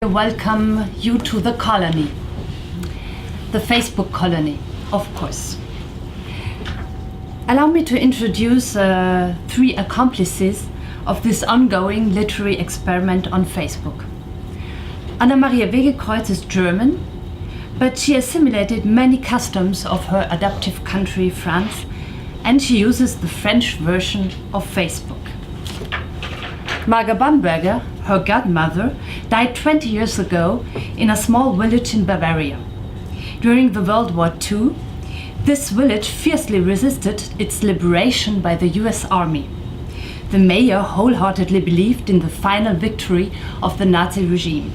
Welcome you to the colony, the Facebook colony, of course. Allow me to introduce 3 accomplices of this ongoing literary experiment on Facebook. Anna-Maria Wegekreuz is German, but she assimilated many customs of her adoptive country, France, and she uses the French version of Facebook. Marga Bamberger, her godmother, died 20 years ago in a small village in Bavaria. During the World War II, this village fiercely resisted its liberation by the US Army. The mayor wholeheartedly believed in the final victory of the Nazi regime.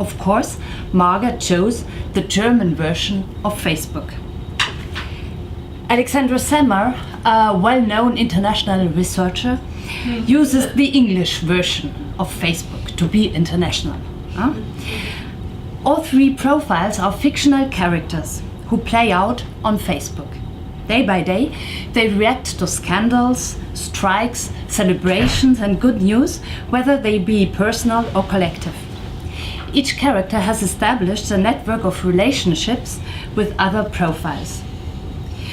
Of course, Marga chose the German version of Facebook. Alexandra Saemmer, a well-known international researcher, uses the English version of Facebook to be international. All 3 profiles are fictional characters who play out on Facebook. Day by day, they react to scandals, strikes, celebrations and good news, whether they be personal or collective. Each character has established a network of relationships with other profiles.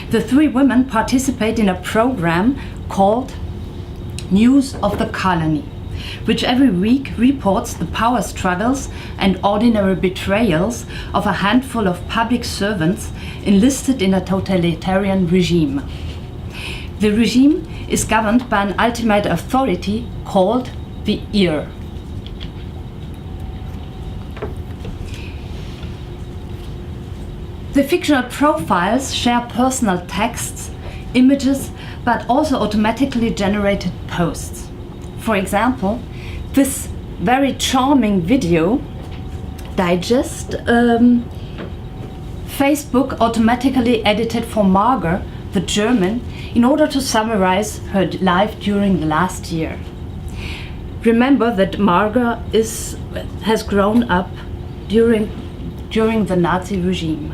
The 3 women participate in a program called News of the Colony, which every week reports the power struggles and ordinary betrayals of a handful of public servants enlisted in a totalitarian regime. The regime is governed by an ultimate authority called the ear. The fictional profiles share personal texts, images, but also automatically generated posts. For example, this very charming video digest Facebook automatically edited for Marga, the German, in order to summarize her life during the last year. Remember that Marga has grown up during the Nazi regime.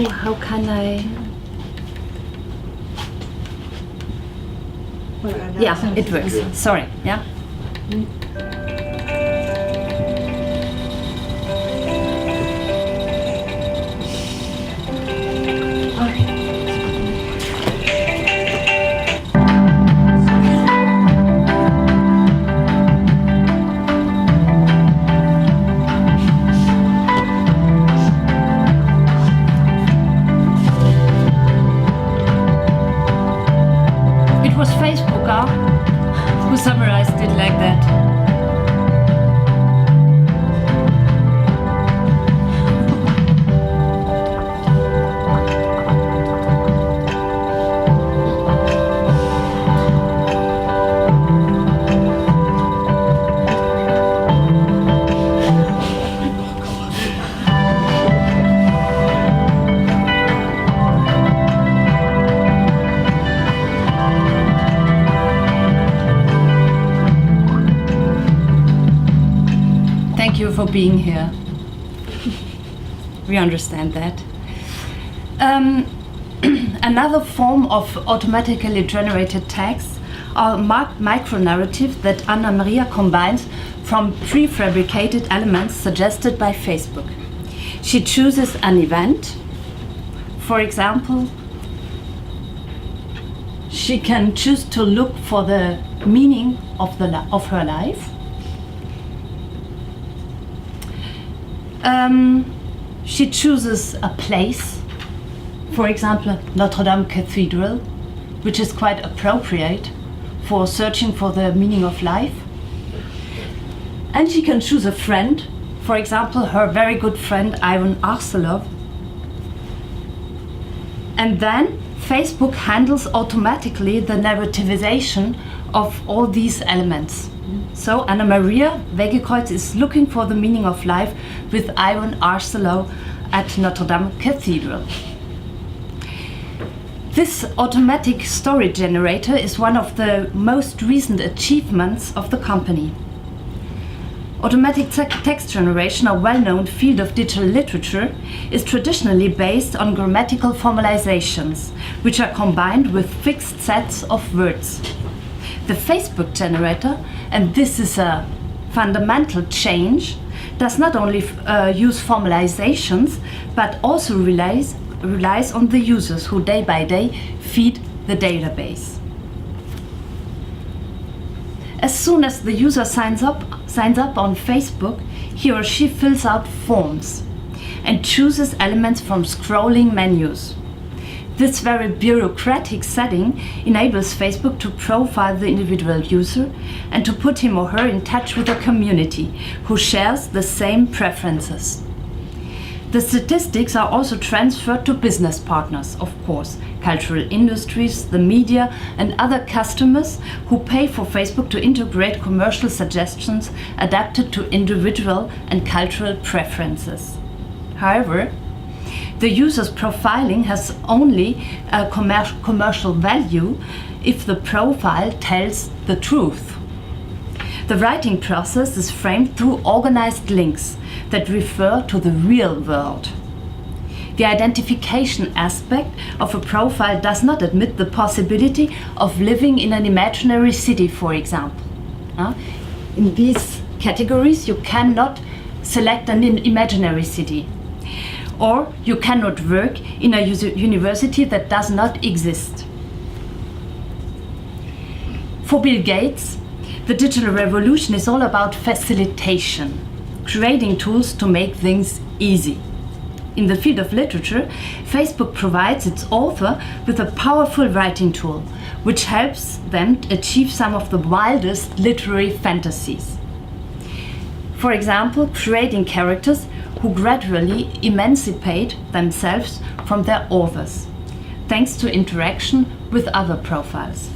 How can I? Yeah, it works. Sorry. Yeah. Who summarized it like that. Thank you for being here. We understand that. Another form of automatically generated text are micro-narratives that Anna-Maria combines from prefabricated elements suggested by Facebook. She chooses an event. For example, she can choose to look for the meaning of her life. She chooses a place, for example, Notre Dame Cathedral, which is quite appropriate for searching for the meaning of life. And she can choose a friend, for example, her very good friend Ivan Arcelov. And then Facebook handles automatically the narrativization of all these elements. So Anna-Maria Wegekreuz is looking for the meaning of life with Ivan Arcelov at Notre Dame Cathedral. This automatic story generator is one of the most recent achievements of the company. Automatic text generation, a well-known field of digital literature, is traditionally based on grammatical formalizations, which are combined with fixed sets of words. The Facebook generator, and this is a fundamental change, does not only use formalizations, but also relies on the users who day by day feed the database. As soon as the user signs up on Facebook, he or she fills out forms and chooses elements from scrolling menus. This very bureaucratic setting enables Facebook to profile the individual user and to put him or her in touch with a community who shares the same preferences. The statistics are also transferred to business partners, of course, cultural industries, the media, and other customers who pay for Facebook to integrate commercial suggestions adapted to individual and cultural preferences. However, the user's profiling has only a commercial value if the profile tells the truth. The writing process is framed through organized links that refer to the real world. The identification aspect of a profile does not admit the possibility of living in an imaginary city, for example. In these categories, you cannot select an imaginary city, or you cannot work in a university that does not exist. For Bill Gates, the digital revolution is all about facilitation, creating tools to make things easy. In the field of literature, Facebook provides its author with a powerful writing tool, which helps them achieve some of the wildest literary fantasies. For example, creating characters who gradually emancipate themselves from their authors, thanks to interaction with other profiles.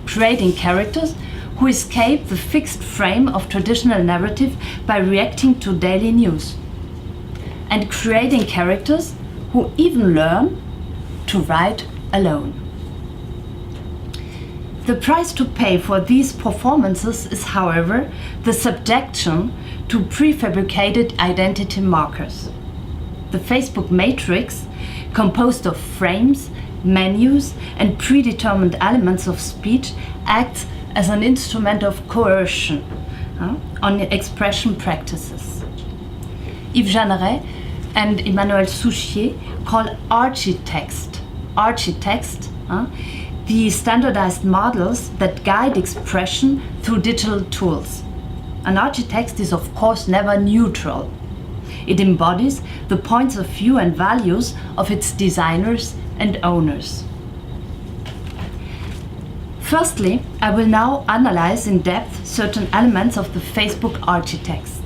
Creating characters who escape the fixed frame of traditional narrative by reacting to daily news. And creating characters who even learn to write alone. The price to pay for these performances is, however, the subjection to prefabricated identity markers. The Facebook matrix, composed of frames, menus, and predetermined elements of speech, acts as an instrument of coercion on expression practices. Yves Jeanneret and Emmanuel Souchier call architext the standardized models that guide expression through digital tools. An architext is of course never neutral. It embodies the points of view and values of its designers and owners. Firstly, I will now analyze in depth certain elements of the Facebook architext.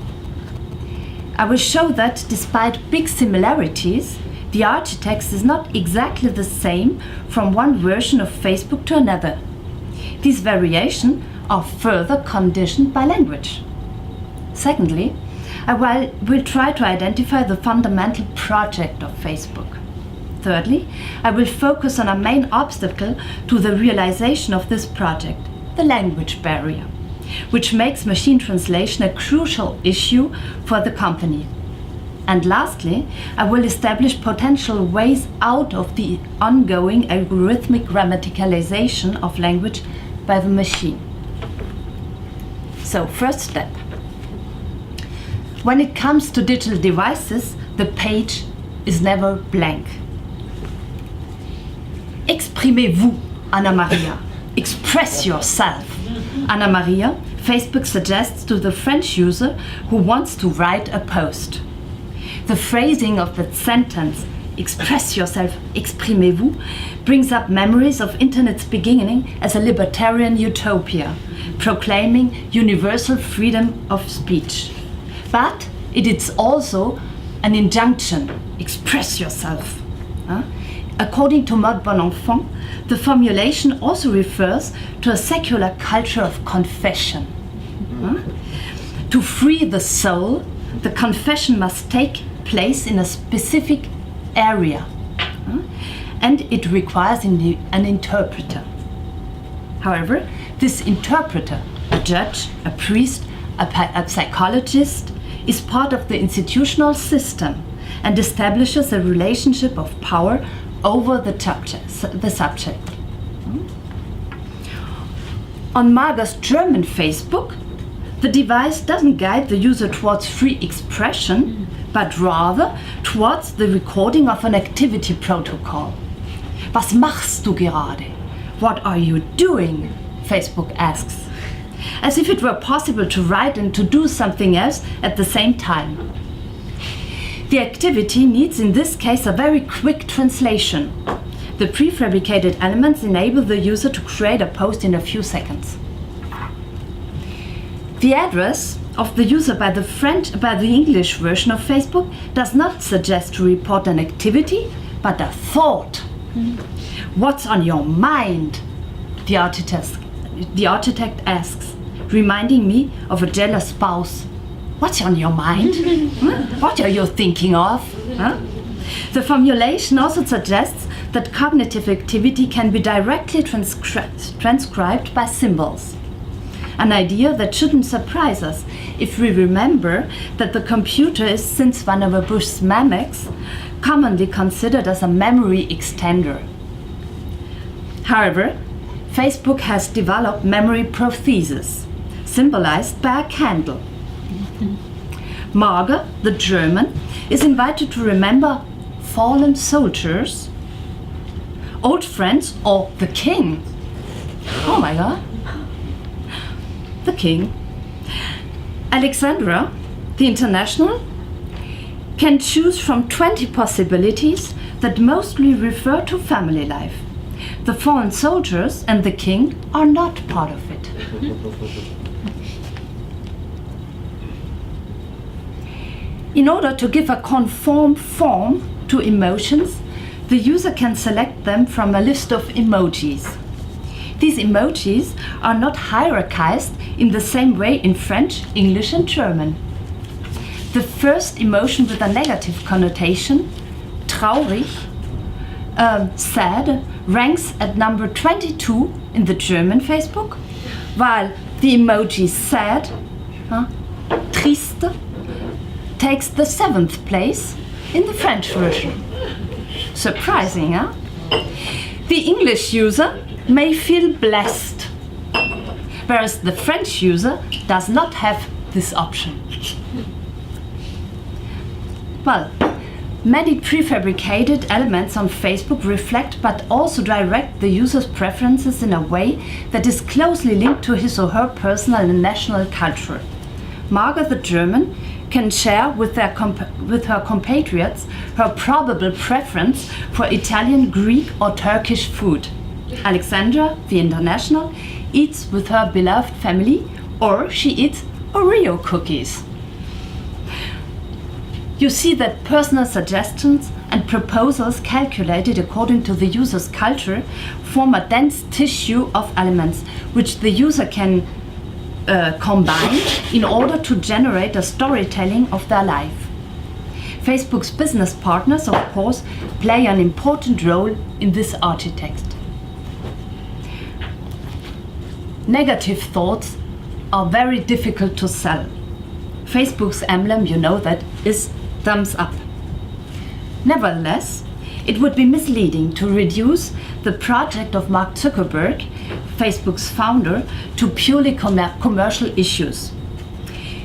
I will show that despite big similarities, the architext is not exactly the same from one version of Facebook to another. These variations are further conditioned by language. Secondly, I will try to identify the fundamental project of Facebook. Thirdly, I will focus on a main obstacle to the realization of this project, the language barrier, which makes machine translation a crucial issue for the company. And lastly, I will establish potential ways out of the ongoing algorithmic grammaticalization of language by the machine. So, first step. When it comes to digital devices, the page is never blank. Exprimez-vous, Anna Maria. Express yourself. Anna Maria, Facebook suggests to the French user who wants to write a post. The phrasing of that sentence, express yourself, exprimez-vous, brings up memories of Internet's beginning as a libertarian utopia, proclaiming universal freedom of speech. But it is also an injunction, express yourself. According to Maud Bonenfant, the formulation also refers to a secular culture of confession. To free the soul, the confession must take place in a specific area, and it requires an interpreter. However, this interpreter, a judge, a priest, a psychologist, is part of the institutional system and establishes a relationship of power over the subject. On Marga's German Facebook, the device doesn't guide the user towards free expression, but rather towards the recording of an activity protocol. Was machst du gerade? What are you doing? Facebook asks, as if it were possible to write and to do something else at the same time. The activity needs in this case a very quick translation. The prefabricated elements enable the user to create a post in a few seconds. The address of the user by the English version of Facebook does not suggest to report an activity, but a thought. What's on your mind? The architect asks, reminding me of a jealous spouse. What's on your mind? What are you thinking of? The formulation also suggests that cognitive activity can be directly transcribed by symbols. An idea that shouldn't surprise us if we remember that the computer is, since Vannevar Bush's Memex, commonly considered as a memory extender. However, Facebook has developed memory prothesis, symbolized by a candle. Marga, the German, is invited to remember fallen soldiers, old friends, or the king. Oh my god. The king. Alexandra, the international, can choose from 20 possibilities that mostly refer to family life. The fallen soldiers and the king are not part of it. In order to give a conform form to emotions, the user can select them from a list of emojis. These emojis are not hierarchized in the same way in French, English and German. The first emotion with a negative connotation, traurig, sad, ranks at number 22 in the German Facebook, while the emoji sad, triste, takes the 7th place in the French version. Surprising, huh? The English user may feel blessed, whereas the French user does not have this option. Well, many prefabricated elements on Facebook reflect but also direct the user's preferences in a way that is closely linked to his or her personal and national culture. Marga the German can share with her compatriots her probable preference for Italian, Greek or Turkish food. Alexandra, the international, eats with her beloved family, or she eats Oreo cookies. You see that personal suggestions and proposals calculated according to the user's culture form a dense tissue of elements which the user can combine in order to generate a storytelling of their life. Facebook's business partners, of course, play an important role in this architect. Negative thoughts are very difficult to sell. Facebook's emblem, you know that, is thumbs up. Nevertheless, it would be misleading to reduce the project of Mark Zuckerberg, Facebook's founder, to purely commercial issues.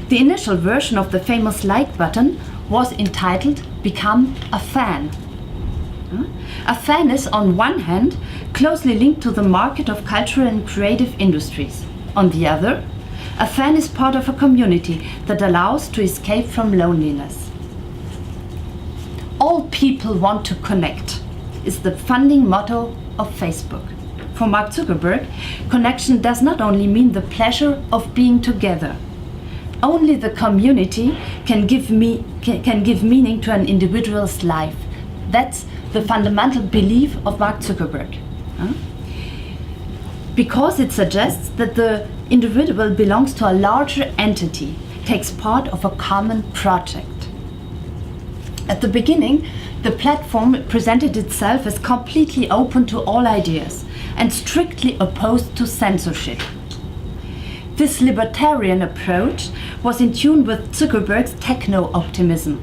The initial version of the famous like button was entitled Become a Fan. A fan is, on one hand, closely linked to the market of cultural and creative industries. On the other, a fan is part of a community that allows to escape from loneliness. All people want to connect is the founding motto of Facebook. For Mark Zuckerberg, connection does not only mean the pleasure of being together. Only the community can give meaning to an individual's life. That's the fundamental belief of Mark Zuckerberg. Because it suggests that the individual belongs to a larger entity, takes part of a common project. At the beginning, the platform presented itself as completely open to all ideas and strictly opposed to censorship. This libertarian approach was in tune with Zuckerberg's techno-optimism.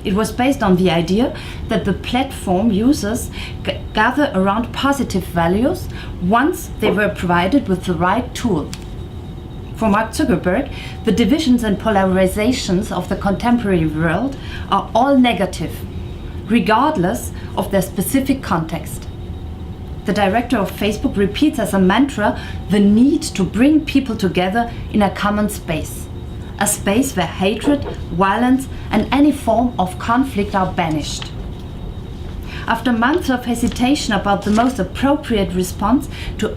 It was based on the idea that the platform users gather around positive values once they were provided with the right tool. For Mark Zuckerberg, the divisions and polarizations of the contemporary world are all negative, regardless of their specific context. The director of Facebook repeats as a mantra the need to bring people together in a common space, a space where hatred, violence, and any form of conflict are banished. After months of hesitation about the most appropriate response to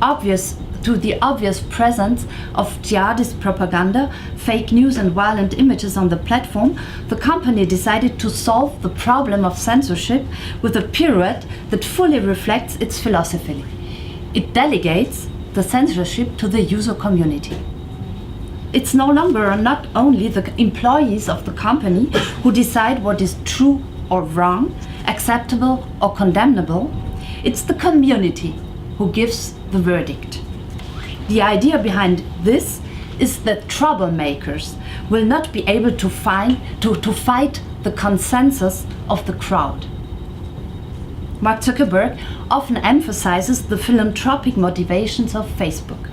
the obvious presence of jihadist propaganda, fake news, and violent images on the platform, the company decided to solve the problem of censorship with a pirouette that fully reflects its philosophy. It delegates the censorship to the user community. It's no longer not only the employees of the company who decide what is true or wrong, acceptable or condemnable. It's the community who gives the verdict. The idea behind this is that troublemakers will not be able to fight the consensus of the crowd. Mark Zuckerberg often emphasizes the philanthropic motivations of Facebook.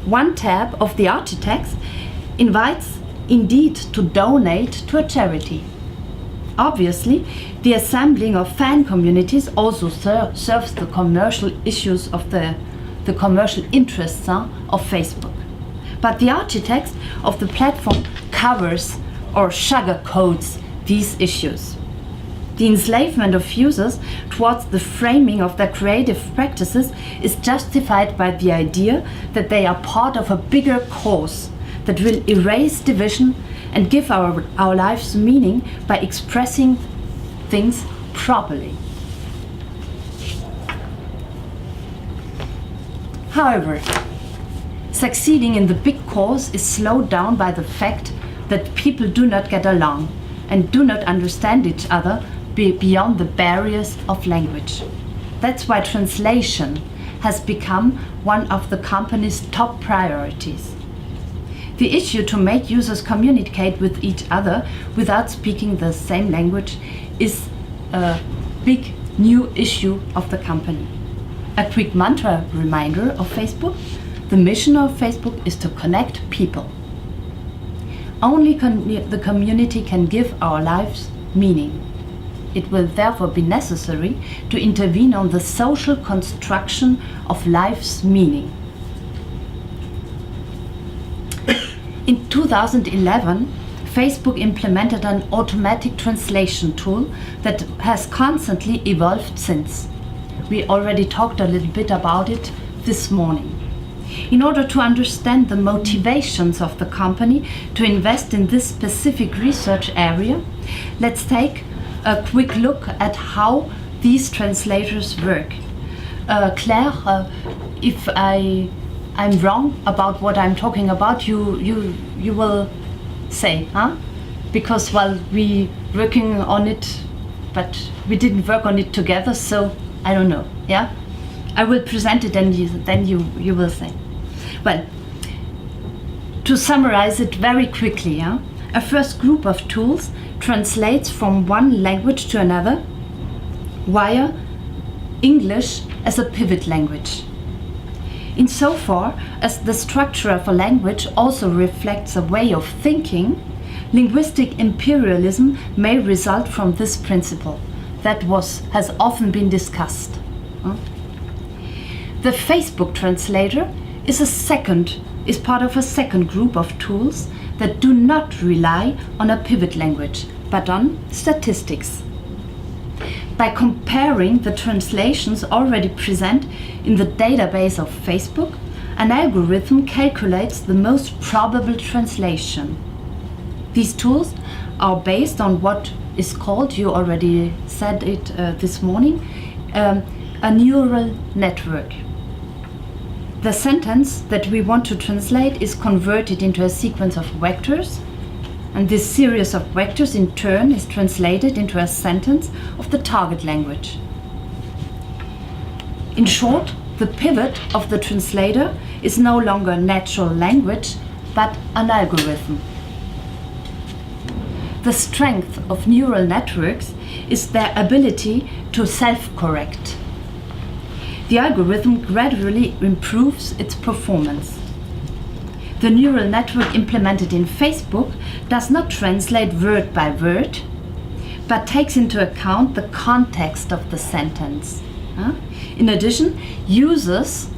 One tab of the architects invites indeed to donate to a charity. Obviously, the assembling of fan communities also serves the commercial issues of the commercial interests of Facebook. But the architect of the platform covers or sugarcoats these issues. The enslavement of users towards the framing of their creative practices is justified by the idea that they are part of a bigger cause that will erase division and give our lives meaning by expressing things properly. However, succeeding in the big cause is slowed down by the fact that people do not get along and do not understand each other beyond the barriers of language. That's why translation has become one of the company's top priorities. The issue to make users communicate with each other without speaking the same language is a big new issue of the company. A quick mantra reminder of Facebook: the mission of Facebook is to connect people. Only the community can give our lives meaning. It will therefore be necessary to intervene on the social construction of life's meaning. In 2011, Facebook implemented an automatic translation tool that has constantly evolved since. We already talked a little bit about it this morning. In order to understand the motivations of the company to invest in this specific research area, let's take a quick look at how these translators work. Claire, if I'm wrong about what I'm talking about, you will say, huh? Because we working on it, but we didn't work on it together, so I don't know. Yeah, I will present it, and then you will say. Well, to summarize it very quickly, yeah? A first group of tools translates from one language to another via English as a pivot language. Insofar as the structure of a language also reflects a way of thinking, linguistic imperialism may result from this principle that has often been discussed. The Facebook translator is part of a second group of tools that do not rely on a pivot language, but on statistics. By comparing the translations already present in the database of Facebook, an algorithm calculates the most probable translation. These tools are based on what is called, you already said it this morning, a neural network. The sentence that we want to translate is converted into a sequence of vectors, and this series of vectors in turn is translated into a sentence of the target language. In short, the pivot of the translator is no longer natural language, but an algorithm. the strength of neural networks is their ability to self-correct. The algorithm gradually improves its performance. The neural network implemented in Facebook does not translate word by word, but takes into account the context of the sentence. In addition, users,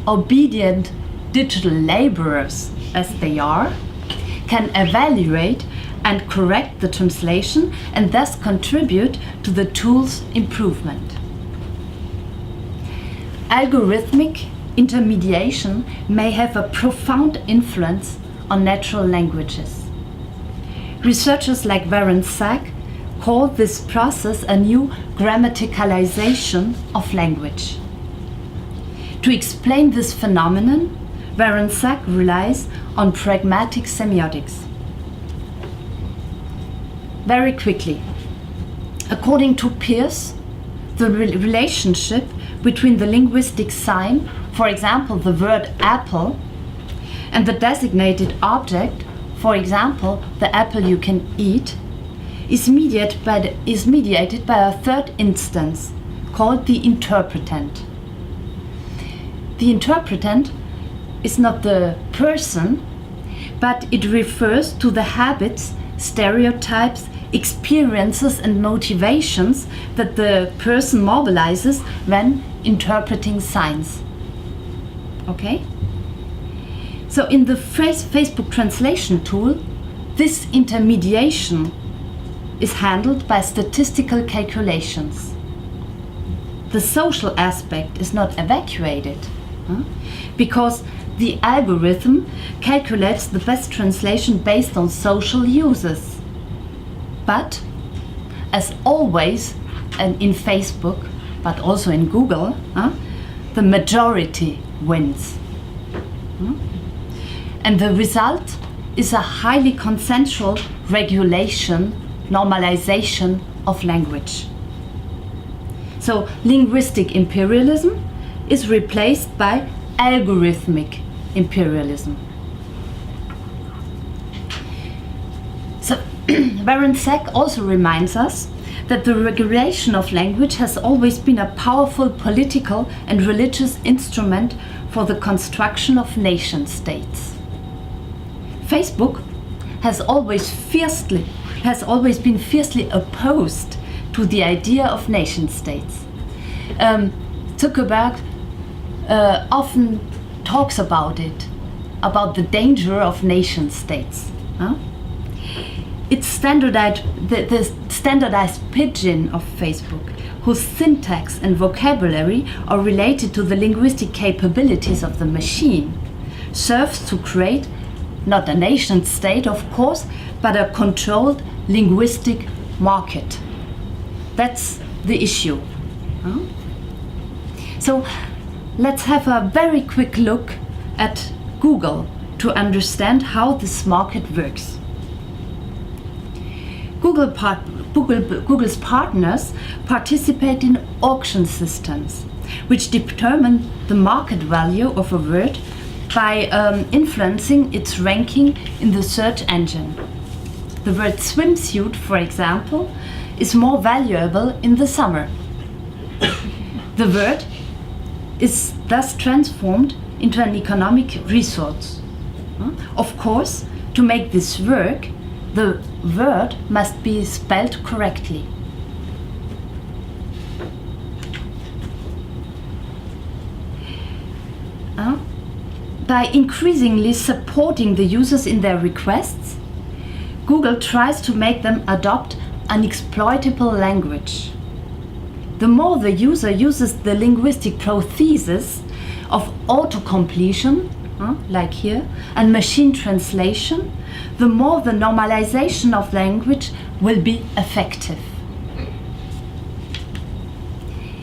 obedient digital laborers as they are, can evaluate and correct the translation and thus contribute to the tool's improvement. Algorithmic intermediation may have a profound influence on natural languages. Researchers like Warren Sack call this process a new grammaticalization of language. To explain this phenomenon, Warren Sack relies on pragmatic semiotics. Very quickly, according to Peirce, the relationship between the linguistic sign, for example the word apple, and the designated object, for example the apple you can eat, is mediated by a third instance called the interpretant. The interpretant is not the person, but it refers to the habits, stereotypes, experiences and motivations that the person mobilizes when interpreting signs. Okay? So in the Facebook translation tool, this intermediation is handled by statistical calculations. The social aspect is not evacuated, because the algorithm calculates the best translation based on social uses. But, as always, and in Facebook, but also in Google, the majority wins. And the result is a highly consensual regulation, normalization of language. So linguistic imperialism is replaced by algorithmic imperialism. So Warren Sack also reminds us that the regulation of language has always been a powerful political and religious instrument for the construction of nation states. Facebook has always been fiercely opposed to the idea of nation states. Zuckerberg often talks about it, about the danger of nation states. It's the standardized pidgin of Facebook, whose syntax and vocabulary are related to the linguistic capabilities of the machine, serves to create not a nation state, of course, but a controlled linguistic market. That's the issue. So let's have a very quick look at Google to understand how this market works. Google's partners participate in auction systems, which determine the market value of a word by influencing its ranking in the search engine. The word swimsuit, for example, is more valuable in the summer. The word is thus transformed into an economic resource. Of course, to make this work, the word must be spelled correctly. By increasingly supporting the users in their requests, Google tries to make them adopt an exploitable language. The more the user uses the linguistic prothesis of autocompletion, like here, and machine translation, the more the normalization of language will be effective.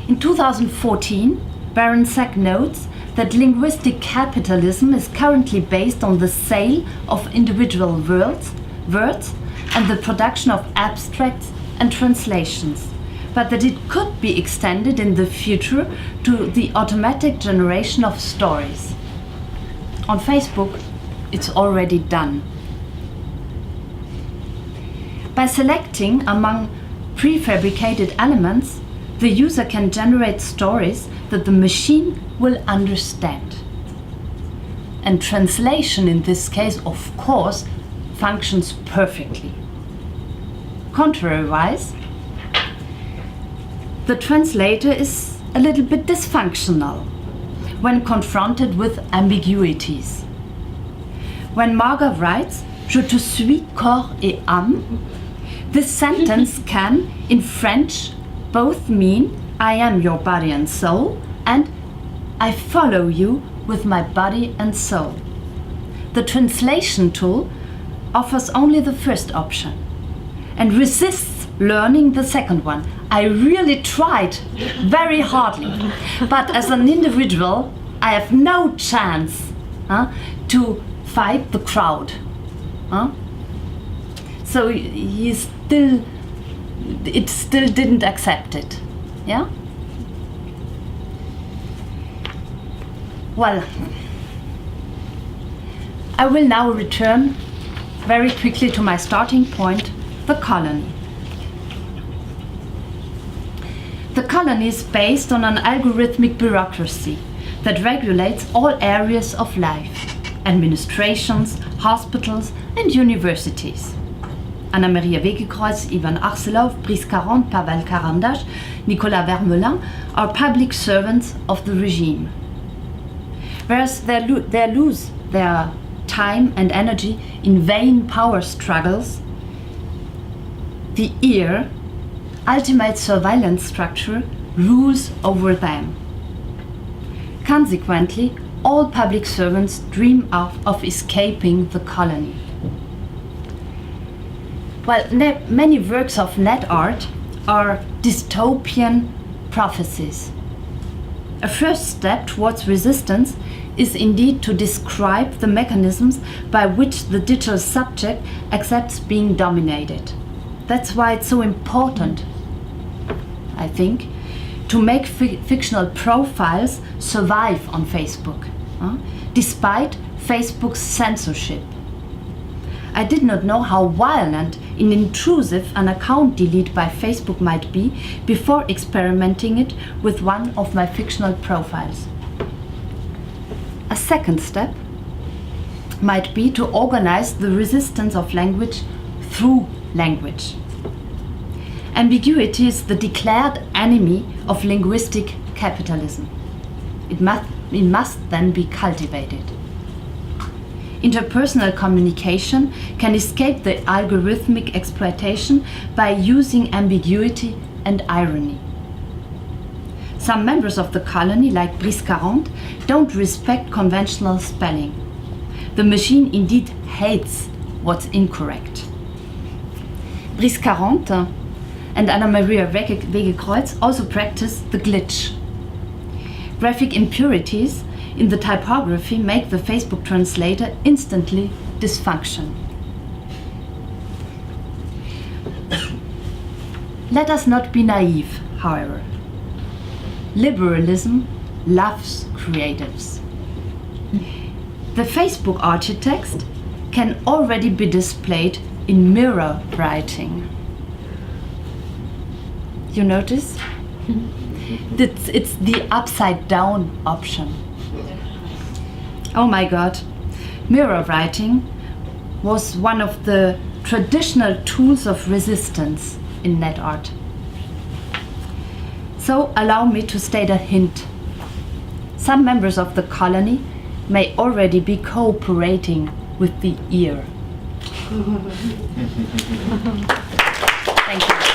In 2014, Warren Sack notes that linguistic capitalism is currently based on the sale of individual words and the production of abstracts and translations, but that it could be extended in the future to the automatic generation of stories. On Facebook, it's already done. By selecting among prefabricated elements, the user can generate stories that the machine will understand. And translation in this case, of course, functions perfectly. Contrary-wise, the translator is a little bit dysfunctional when confronted with ambiguities. When Marga writes, "Je te suis corps et âme," this sentence can, in French, both mean "I am your body and soul" and "I follow you with my body and soul." The translation tool offers only the first option and resists learning the second one. I really tried very hardly, but as an individual, I have no chance to fight the crowd. So it still didn't accept it. Yeah? Well, I will now return very quickly to my starting point, the colony. The colony is based on an algorithmic bureaucracy that regulates all areas of life: administrations, hospitals and universities. Anna-Maria Wegekreuz, Ivan Arselov, Brice Caron, Pavel Karandash, Nicolas Vermelin are public servants of the regime. Whereas they lose their time and energy in vain power struggles, the ear, ultimate surveillance structure, rules over them. Consequently, all public servants dream of escaping the colony. Well, many works of net art are dystopian prophecies. A first step towards resistance is indeed to describe the mechanisms by which the digital subject accepts being dominated. That's why it's so important, I think, to make fictional profiles survive on Facebook, despite Facebook's censorship. I did not know how violent and intrusive an account delete by Facebook might be before experimenting it with one of my fictional profiles. A second step might be to organize the resistance of language through language. Ambiguity is the declared enemy of linguistic capitalism. It must then be cultivated. Interpersonal communication can escape the algorithmic exploitation by using ambiguity and irony. Some members of the colony, like Brice Caron, don't respect conventional spelling. The machine indeed hates what's incorrect. Brice Caron and Anna-Maria Wegekreuz also practice the glitch. Graphic impurities in the typography make the Facebook translator instantly dysfunction. Let us not be naive, however. Liberalism loves creatives. The Facebook architext can already be displayed in mirror writing. You notice? It's the upside down option. Oh my God. Mirror writing was one of the traditional tools of resistance in net art. So allow me to state a hint. Some members of the colony may already be cooperating with the ear. Thank you.